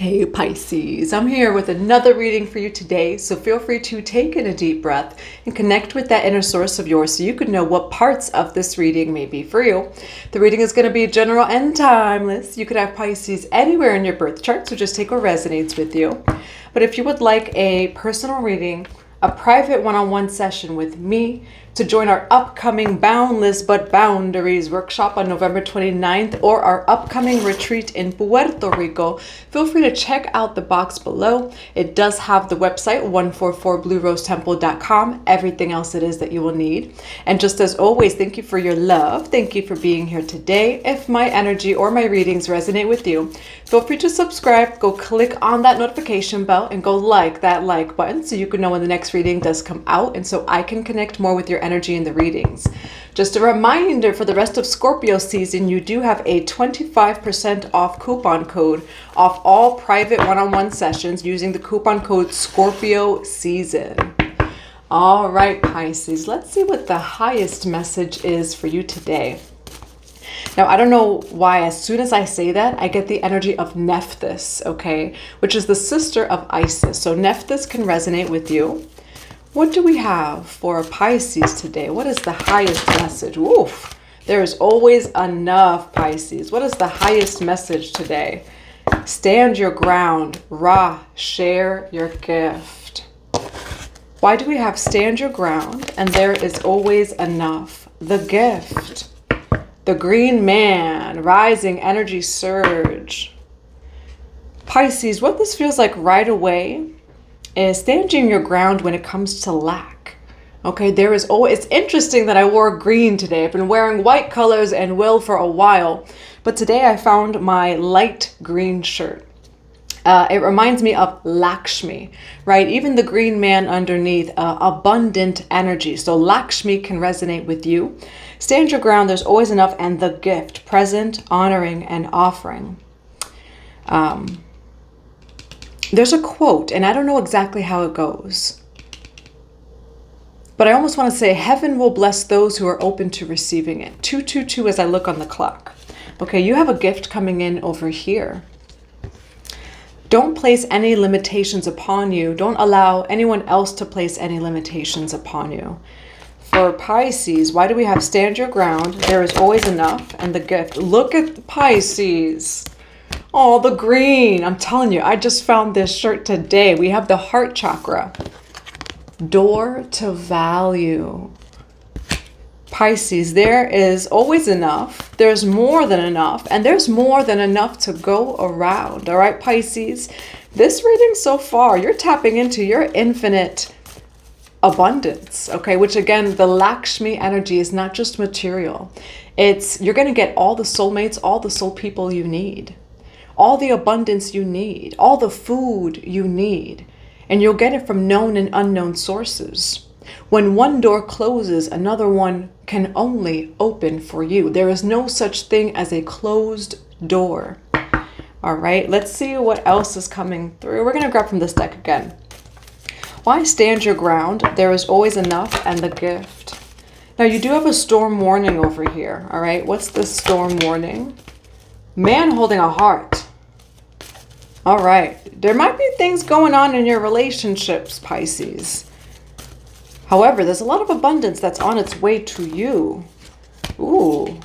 Hey Pisces, I'm here with another reading for you today, so feel free to take in a deep breath and connect with that inner source of yours so you can know what parts of this reading may be for you. The reading is going to be general and timeless. You could have Pisces anywhere in your birth chart, so just take what resonates with you. But if you would like a personal reading, a private one-on-one session with me to join our upcoming Boundless But Boundaries workshop on November 29th or our upcoming retreat in Puerto Rico, feel free to check out the box below. It does have the website 144bluerosetemple.com, everything else it is that you will need. And just as always, thank you for your love. Thank you for being here today. If my energy or my readings resonate with you, feel free to subscribe, go click on that notification bell and go like that like button so you can know when the next reading does come out and so I can connect more with your energy in the readings. Just a reminder, for the rest of Scorpio season, you do have a 25% off coupon code off all private one-on-one sessions using the coupon code Scorpio Season. All right, Pisces, let's see what the highest message is for you today. Now, I don't know why as soon as I say that, I get the energy of Nephthys, okay, which is the sister of Isis. So Nephthys can resonate with you. What do we have for Pisces today? What is the highest message? Oof, there is always enough, Pisces. What is the highest message today? Stand your ground. Ra, share your gift. Why do we have stand your ground and there is always enough? The gift. The green man, rising energy surge. Pisces, what this feels like right away is standing your ground when it comes to lack. Okay, there is always, it's interesting that I wore green today. I've been wearing white colors and will for a while, but today I found my light green shirt. It reminds me of Lakshmi, right? Even the green man underneath, abundant energy. So Lakshmi can resonate with you. Stand your ground, there's always enough, and the gift, present, honoring, and offering. There's a quote, and I don't know exactly how it goes, but I almost want to say, heaven will bless those who are open to receiving it. 222 as I look on the clock. Okay, you have a gift coming in over here. Don't place any limitations upon you. Don't allow anyone else to place any limitations upon you. For Pisces, why do we have stand your ground? There is always enough, and the gift. Look at the Pisces. Oh, the green. I'm telling you, I just found this shirt today. We have the heart chakra. Door to value. Pisces, there is always enough. There's more than enough. And there's more than enough to go around. All right, Pisces. This reading so far, you're tapping into your infinite abundance. Okay, which again, the Lakshmi energy is not just material. You're going to get all the soulmates, all the soul people you need. All the abundance you need, all the food you need, and you'll get it from known and unknown sources. When one door closes, another one can only open for you. There is no such thing as a closed door. All right, let's see what else is coming through. We're going to grab from this deck again. Why stand your ground? There is always enough, and the gift. Now, you do have a storm warning over here. All right, what's the storm warning? Man holding a heart. All right. There might be things going on in your relationships, Pisces. However, there's a lot of abundance that's on its way to you. Ooh.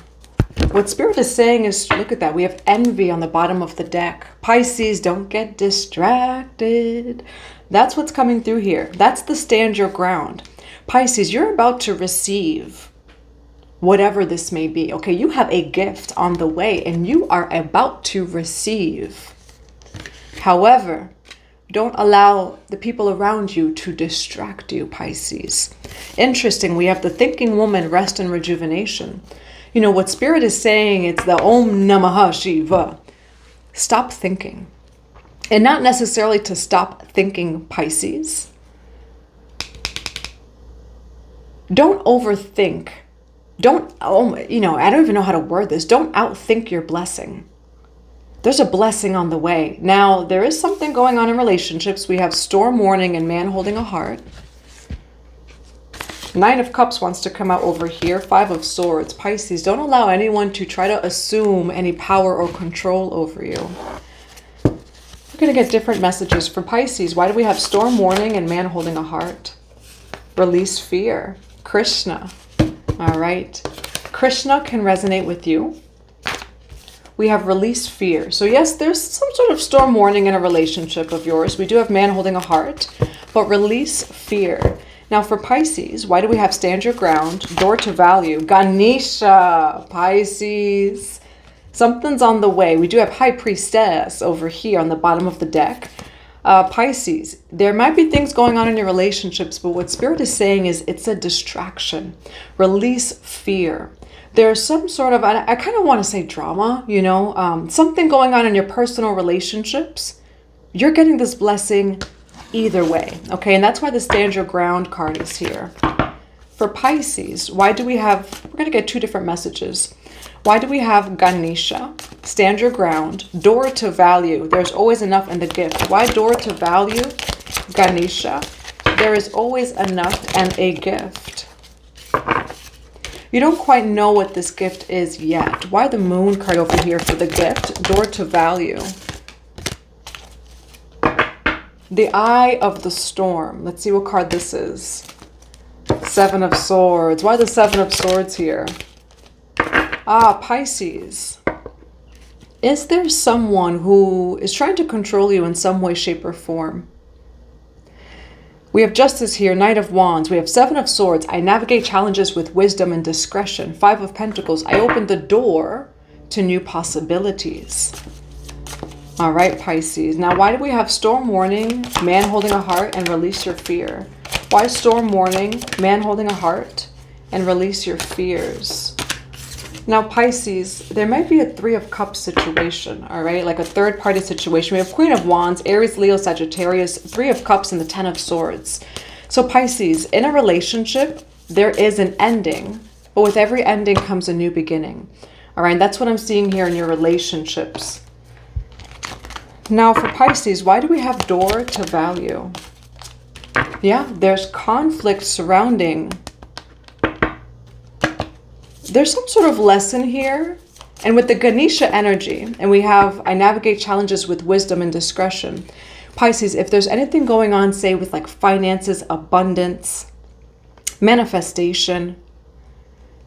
What Spirit is saying is, look at that. We have envy on the bottom of the deck. Pisces, don't get distracted. That's what's coming through here. That's the stand your ground. Pisces, you're about to receive whatever this may be. Okay, you have a gift on the way and you are about to receive. However, don't allow the people around you to distract you, Pisces. Interesting, we have the thinking woman, rest and rejuvenation. You know, what Spirit is saying, it's the Om Namaha Shiva. Stop thinking. And not necessarily to stop thinking, Pisces. Don't overthink. I don't even know how to word this. Don't outthink your blessing. There's a blessing on the way. Now, there is something going on in relationships. We have storm warning and man holding a heart. 9 of Cups wants to come out over here. 5 of Swords. Pisces, don't allow anyone to try to assume any power or control over you. We're going to get different messages for Pisces. Why do we have storm warning and man holding a heart? Release fear. Krishna. All right. Krishna can resonate with you. We have release fear. So yes, there's some sort of storm warning in a relationship of yours. We do have man holding a heart, but release fear. Now for Pisces, why do we have stand your ground, door to value, Ganesha, Pisces. Something's on the way. We do have High Priestess over here on the bottom of the deck. Pisces, there might be things going on in your relationships, but what Spirit is saying is it's a distraction. Release fear. There's some sort of, I kind of want to say drama, you know, something going on in your personal relationships. You're getting this blessing either way, okay? And that's why the stand your ground card is here. For Pisces, why do we have, we're going to get two different messages. Why do we have Ganesha, stand your ground, door to value? There's always enough in the gift. Why door to value? Ganesha, there is always enough and a gift. You don't quite know what this gift is yet. Why the moon card over here for the gift? Door to value. The Eye of the Storm. Let's see what card this is. Seven of Swords. Why the Seven of Swords here? Pisces. Is there someone who is trying to control you in some way, shape, or form? We have Justice here, Knight of Wands. We have Seven of Swords. I navigate challenges with wisdom and discretion. Five of Pentacles. I open the door to new possibilities. All right, Pisces. Now, why do we have storm warning, man holding a heart, and release your fear? Why storm warning, man holding a heart, and release your fears? Now, Pisces, there might be a Three of Cups situation, all right? Like a third-party situation. We have Queen of Wands, Aries, Leo, Sagittarius, Three of Cups, and the Ten of Swords. So, Pisces, in a relationship, there is an ending, but with every ending comes a new beginning, all right? And that's what I'm seeing here in your relationships. Now, for Pisces, why do we have door to value? Yeah, there's conflict surrounding. There's some sort of lesson here. And with the Ganesha energy, and we have, I navigate challenges with wisdom and discretion. Pisces, if there's anything going on, say with like finances, abundance, manifestation,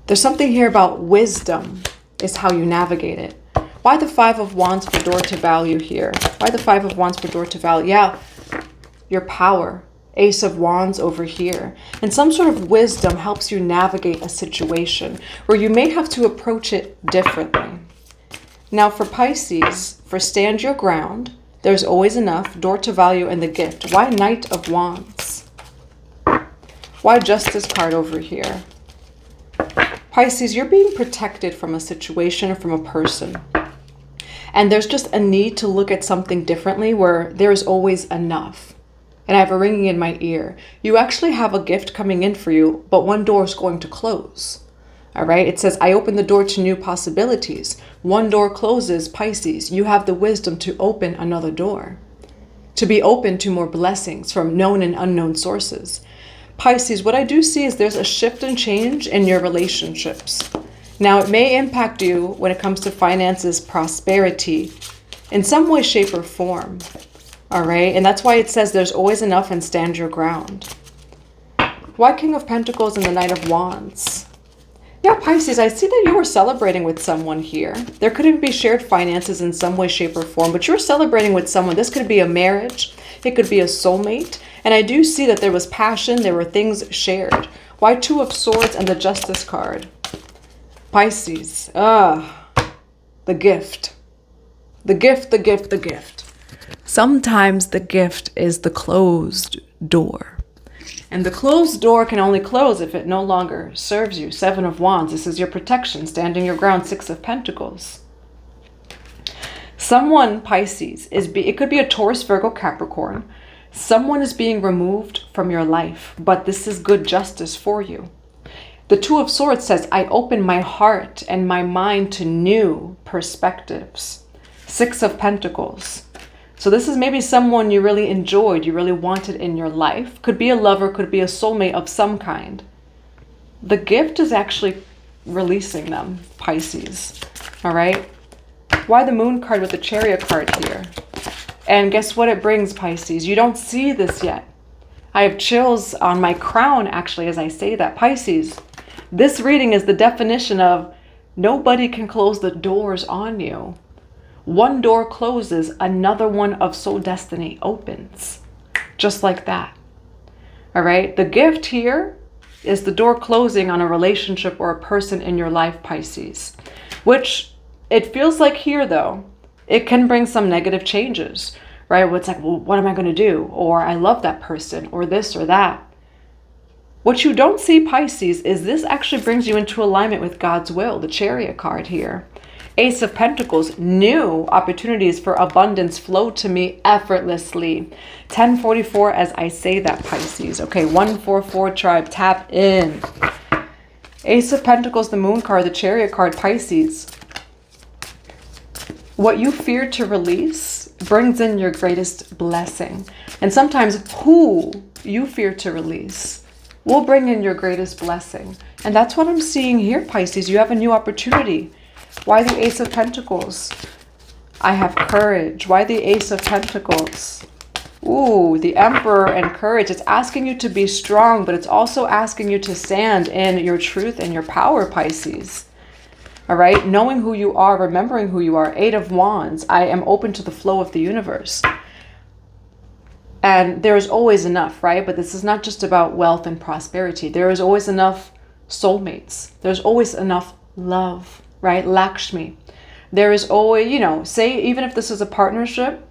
there's something here about wisdom is how you navigate it. Why the Five of Wands for door to value here? Why the Five of Wands for door to value? Yeah, your power. Ace of Wands over here. And some sort of wisdom helps you navigate a situation where you may have to approach it differently. Now for Pisces, for stand your ground, there's always enough, door to value, and the gift. Why Knight of Wands? Why Justice card over here? Pisces, you're being protected from a situation or from a person. And there's just a need to look at something differently where there's always enough. And I have a ringing in my ear. You actually have a gift coming in for you, but one door is going to close. All right. It says, I open the door to new possibilities. One door closes, Pisces. You have the wisdom to open another door, to be open to more blessings from known and unknown sources. Pisces, what I do see is there's a shift and change in your relationships. Now, it may impact you when it comes to finances, prosperity, in some way, shape, or form. All right. And that's why it says there's always enough and stand your ground. Why King of Pentacles and the Knight of Wands? Yeah, Pisces, I see that you were celebrating with someone here. There could even be shared finances in some way, shape, or form, but you're celebrating with someone. This could be a marriage. It could be a soulmate. And I do see that there was passion. There were things shared. Why Two of Swords and the Justice card? Pisces, the gift. The gift, the gift, the gift. Sometimes the gift is the closed door. And the closed door can only close if it no longer serves you. Seven of Wands, this is your protection, standing your ground. Six of Pentacles. Someone, Pisces, it could be a Taurus, Virgo, Capricorn. Someone is being removed from your life, but this is good justice for you. The Two of Swords says, I open my heart and my mind to new perspectives. Six of Pentacles. So this is maybe someone you really enjoyed, you really wanted in your life. Could be a lover, could be a soulmate of some kind. The gift is actually releasing them, Pisces. All right. Why the Moon card with the Chariot card here? And guess what it brings, Pisces? You don't see this yet. I have chills on my crown, actually, as I say that. Pisces, this reading is the definition of nobody can close the doors on you. One door closes, another one of soul destiny opens. Just like that. All right? The gift here is the door closing on a relationship or a person in your life, Pisces. Which it feels like here, though, it can bring some negative changes. Right? It's like, well, what am I going to do? Or I love that person, or this or that. What you don't see, Pisces, is this actually brings you into alignment with God's will, the Chariot card here. Ace of Pentacles, new opportunities for abundance flow to me effortlessly. 1044 as I say that, Pisces. Okay, 144 tribe, tap in. Ace of Pentacles, the Moon card, the Chariot card, Pisces. What you fear to release brings in your greatest blessing. And sometimes who you fear to release will bring in your greatest blessing. And that's what I'm seeing here, Pisces. You have a new opportunity. Why the Ace of Pentacles? I have courage. Why the Ace of Pentacles? Ooh, the Emperor and courage. It's asking you to be strong, but it's also asking you to stand in your truth and your power, Pisces. All right, knowing who you are, remembering who you are. 8 of Wands, I am open to the flow of the universe. And there's always enough, right? But this is not just about wealth and prosperity. There is always enough soulmates. There's always enough love, right? Lakshmi. There is always, you know, say even if this is a partnership,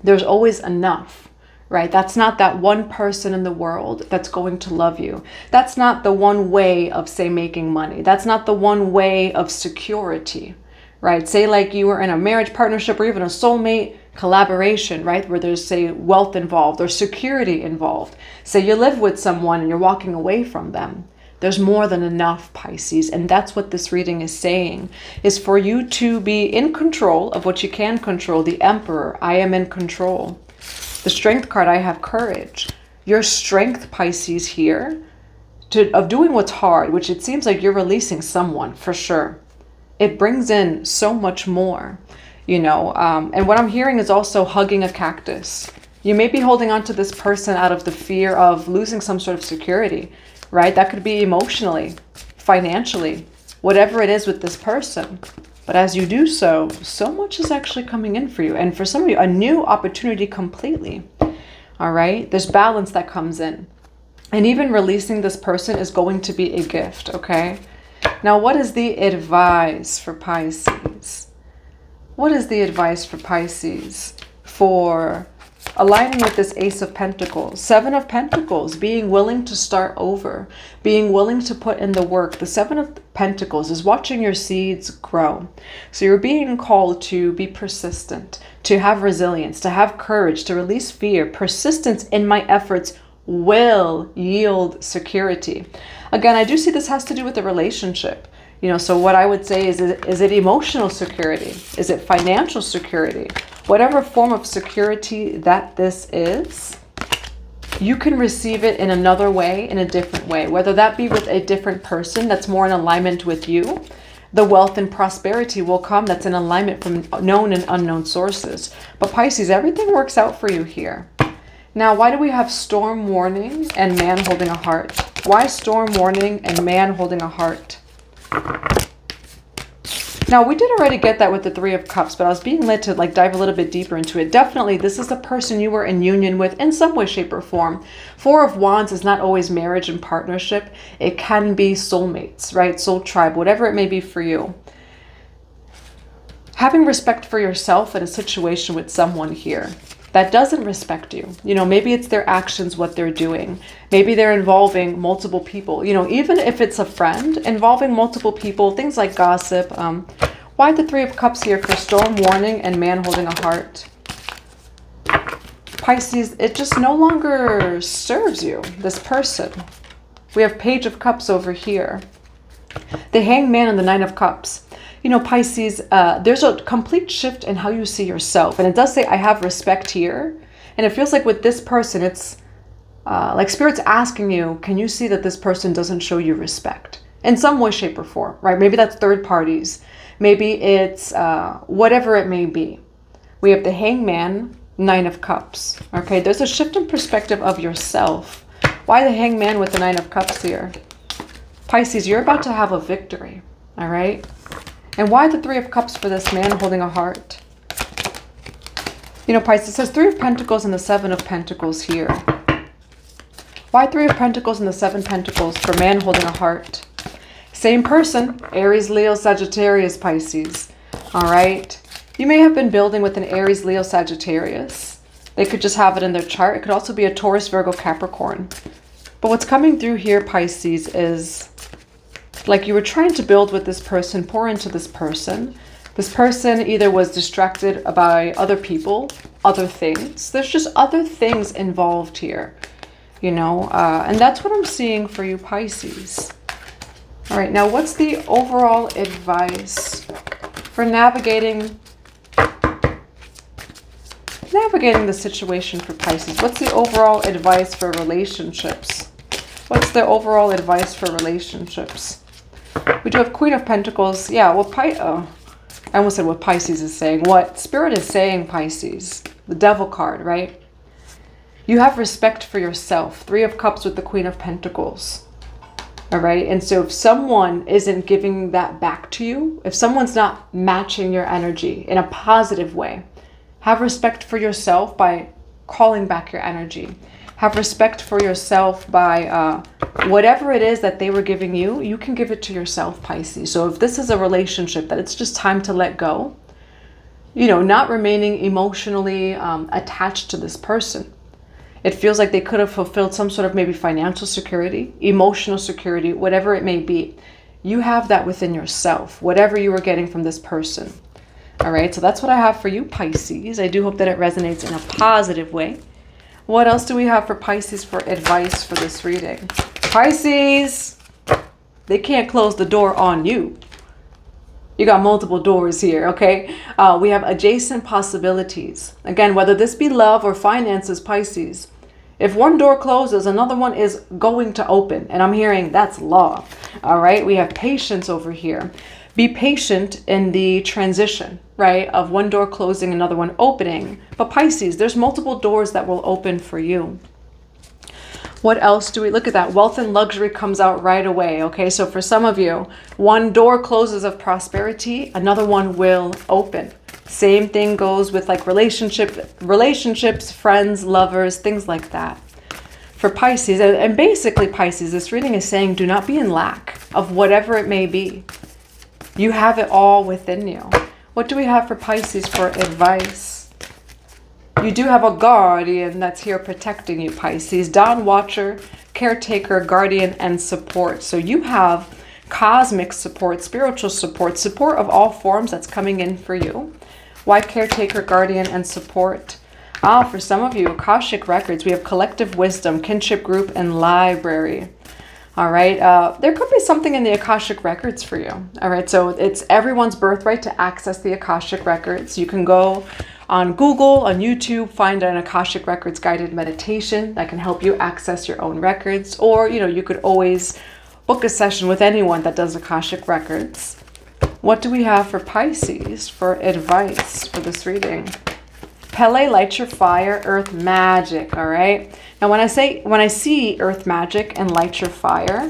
there's always enough. Right? That's not that one person in the world that's going to love you. That's not the one way of, say, making money. That's not the one way of security, right? Say like you were in a marriage partnership or even a soulmate collaboration, right? Where there's, say, wealth involved or security involved. Say you live with someone and you're walking away from them. There's more than enough, Pisces. And that's what this reading is saying, is for you to be in control of what you can control. The Emperor, I am in control. The Strength card, I have courage. Your strength, Pisces, here, of doing what's hard, which it seems like you're releasing someone, for sure. It brings in so much more, you know. And what I'm hearing is also hugging a cactus. You may be holding on to this person out of the fear of losing some sort of security, right? That could be emotionally, financially, whatever it is with this person. But as you do so, so much is actually coming in for you. And for some of you, a new opportunity completely. All right? There's balance that comes in. And even releasing this person is going to be a gift, okay? Now, what is the advice for Pisces? What is the advice for Pisces for aligning with this Ace of Pentacles? 7 of Pentacles, being willing to start over, being willing to put in the work. The 7 of Pentacles is watching your seeds grow. So you're being called to be persistent, to have resilience, to have courage, to release fear. Persistence in my efforts will yield security. Again, I do see this has to do with the relationship. You know, so what I would say is it emotional security? Is it financial security? Whatever form of security that this is, you can receive it in another way, in a different way, whether that be with a different person that's more in alignment with you. The wealth and prosperity will come that's in alignment from known and unknown sources. But Pisces, everything works out for you here. Now, why do we have storm warning and man holding a heart? Why storm warning and man holding a heart? Now, we did already get that with the 3 of Cups, but I was being led to like dive a little bit deeper into it. Definitely, this is the person you were in union with in some way, shape, or form. 4 of Wands is not always marriage and partnership. It can be soulmates, right? Soul tribe, whatever it may be for you. Having respect for yourself in a situation with someone here that doesn't respect you. You know, maybe it's their actions, what they're doing. Maybe they're involving multiple people. You know, even if it's a friend, involving multiple people, things like gossip. Why the 3 of Cups here for storm warning and man holding a heart? Pisces, it just no longer serves you, this person. We have Page of Cups over here. The Hanged Man and the 9 of Cups. You know, Pisces, there's a complete shift in how you see yourself. And it does say, I have respect here. And it feels like with this person, it's like Spirit's asking you, can you see that this person doesn't show you respect? In some way, shape, or form, right? Maybe that's third parties. Maybe it's whatever it may be. We have the Hanged Man, Nine of Cups. Okay, there's a shift in perspective of yourself. Why the Hangman with the Nine of Cups here? Pisces, you're about to have a victory. All right. And why the Three of Cups for this man holding a heart? You know, Pisces, it says Three of Pentacles and the Seven of Pentacles here. Why Three of Pentacles and the Seven Pentacles for man holding a heart? Same person, Aries, Leo, Sagittarius, Pisces. All right. You may have been building with an Aries, Leo, Sagittarius. They could just have it in their chart. It could also be a Taurus, Virgo, Capricorn. But what's coming through here, Pisces, is like you were trying to build with this person, pour into this person. This person either was distracted by other people, other things. There's just other things involved here, you know, and that's what I'm seeing for you, Pisces. All right, now what's the overall advice for navigating the situation for Pisces? What's the overall advice for relationships? What's the overall advice for relationships? We do have Queen of Pentacles. Yeah, well, I almost said what Pisces is saying. What Spirit is saying, Pisces. The Devil card, right? You have respect for yourself. Three of Cups with the Queen of Pentacles. All right. And so if someone isn't giving that back to you, if someone's not matching your energy in a positive way, have respect for yourself by calling back your energy. Have respect for yourself by whatever it is that they were giving you, you can give it to yourself, Pisces. So if this is a relationship that it's just time to let go, you know, not remaining emotionally attached to this person. It feels like they could have fulfilled some sort of maybe financial security, emotional security, whatever it may be. You have that within yourself, whatever you were getting from this person. All right, so that's what I have for you, Pisces. I do hope that it resonates in a positive way. What else do we have for Pisces for advice for this reading? Pisces, they can't close the door on you. You got multiple doors here, okay? We have adjacent possibilities. Again, whether this be love or finances, Pisces. If one door closes, another one is going to open. And I'm hearing that's law. All right, we have patience over here. Be patient in the transition, right? Of one door closing, another one opening. But Pisces, there's multiple doors that will open for you. What else do we look at that? Wealth and luxury comes out right away. Okay, so for some of you, one door closes of prosperity, another one will open. Same thing goes with like relationships, friends, lovers, things like that. For Pisces, and basically Pisces, this reading is saying do not be in lack of whatever it may be. You have it all within you. What do we have for Pisces for advice? You do have a guardian that's here protecting you, Pisces. Dawn watcher, caretaker, guardian, and support. So you have cosmic support, spiritual support, support of all forms that's coming in for you. Why caretaker, guardian, and support? For some of you, Akashic records. We have collective wisdom, kinship group, and library. All right. There could be something in the Akashic records for you. All right. So it's everyone's birthright to access the Akashic records. You can go on Google, on YouTube, find an Akashic records guided meditation that can help you access your own records. Or, you know, you could always book a session with anyone that does Akashic records. What do we have for Pisces for advice for this reading? Pele, light your fire, earth magic. All right. Now, when I see earth magic and light your fire,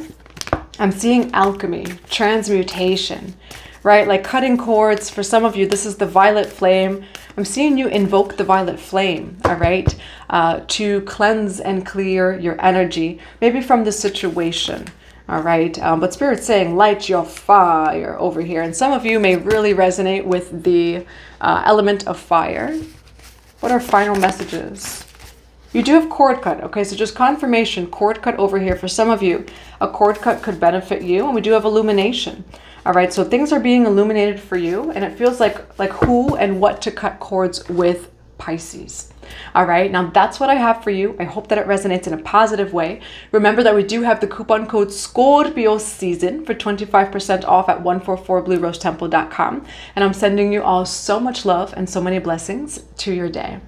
I'm seeing alchemy, transmutation, right? Like cutting cords. For some of you, this is the violet flame. I'm seeing you invoke the violet flame, all right, to cleanse and clear your energy, maybe from the situation, all right? But Spirit's saying light your fire over here. And some of you may really resonate with the element of fire. What are final messages? You do have cord cut. Okay, so just confirmation, cord cut over here. For some of you, a cord cut could benefit you. And we do have illumination. All right, so things are being illuminated for you. And it feels like who and what to cut cords with, Pisces. All right, now that's what I have for you. I hope that it resonates in a positive way. Remember that we do have the coupon code Scorpio Season for 25% off at 144bluerosetemple.com. And I'm sending you all so much love and so many blessings to your day.